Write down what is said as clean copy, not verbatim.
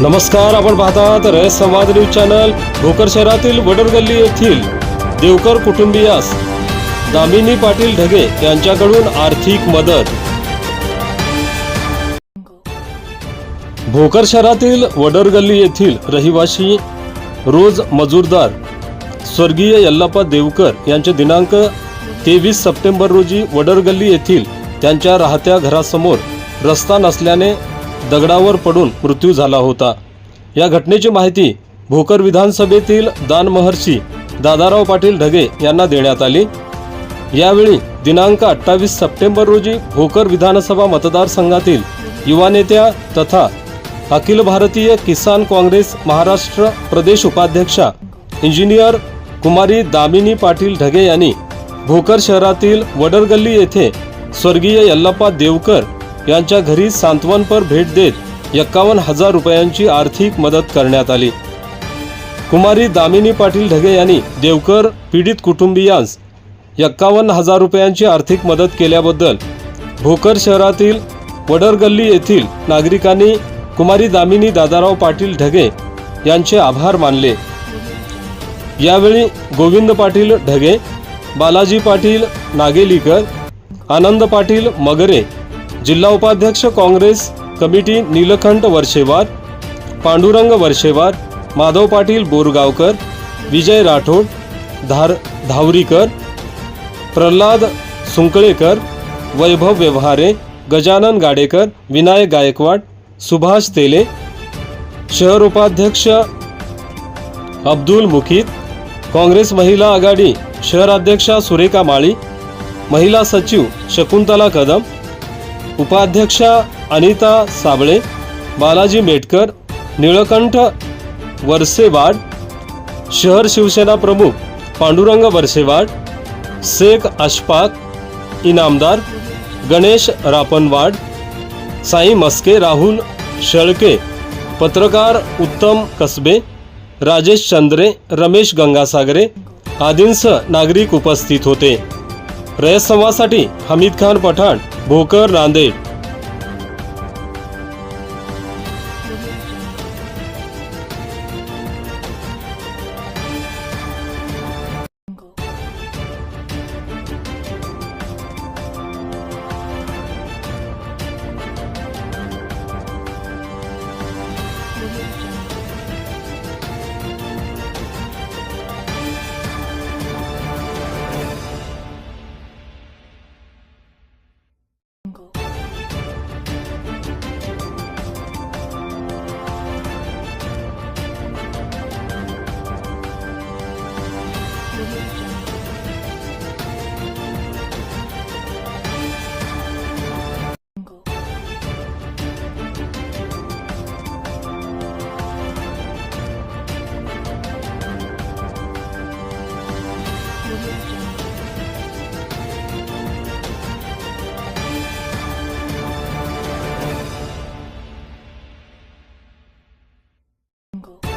नमस्कार, आपण पाहतात रयत संवाद न्यूज चॅनल। भोकर शहरातील वडरगल्ली येथील देवकर कुटुंबियास दामिनी पाटील ढगे यांच्याकडून आर्थिक मदत। भोकर शहरातील वडरगल्ली येथील रहिवासी रोज मजूरदार स्वर्गीय यल्लाप्पा देवकर यांचे दिनांक 23 सप्टेंबर रोजी वडरगल्ली येथील त्यांच्या राहत्या घरासमोर रस्ता नसल्याने दगडावर पडून मृत्यू झाला होता। या घटनेची माहिती भोकर विधानसभेतील दानमहर्षी दादाराव पाटील ढगे यांना देण्यात आली। यावेळी दिनांक 28 सप्टेंबर रोजी भोकर विधानसभा मतदारसंघातील युवा नेत्या तथा अखिल भारतीय किसान काँग्रेस महाराष्ट्र प्रदेश उपाध्यक्षा इंजिनियर कुमारी दामिनी पाटील ढगे यांनी भोकर शहरातील वडरगल्ली येथे स्वर्गीय यल्लाप्पा देवकर यांच्या घरी सांत्वनपर भेट देत 51,000 रुपयांची आर्थिक मदत करण्यात आली। कुमारी दामिनी पाटील ढगे यांनी देवकर पीडित कुटुंबियांस 51,000 रुपयांची आर्थिक मदत केल्याबद्दल भोकर शहरातील वडरगल्ली येथील नागरिकांनी कुमारी दामिनी दादाराव पाटील ढगे यांचे आभार मानले। यावेळी गोविंद पाटील ढगे, बालाजी पाटील नागेलीकर, आनंद पाटील मगरे, जिल्हा उपाध्यक्ष काँग्रेस कमिटी नीलकंठ वर्षेवार, पांडुरंग वर्षेवार, माधव पाटील बोरगावकर, विजय राठोड धावरीकर, प्रल्हाद सुंकळेकर, वैभव व्यवहारे, गजानन गाडेकर, विनायक गायकवाड, सुभाष तेले, शहर उपाध्यक्ष अब्दुल मुकीत, काँग्रेस महिला आघाडी शहराध्यक्षा सुरेखा माळी, महिला सचिव शकुंतला कदम, उपाध्यक्षा अनिता साबळे, बालाजी मेटकर, निळकंठ वर्सेवाड, शहर शिवसेना प्रमुख पांडुरंग वर्सेवाड, शेख अशफाक इनामदार, गणेश रापनवाड, साई मस्के, राहुल शेळके, पत्रकार उत्तम कसबे, राजेश चंद्रे, रमेश गंगासागरे आदींसह नागरिक उपस्थित होते। रयत संवादसाठी हमीद खान पठाण, भोकर, नांदेड। Go.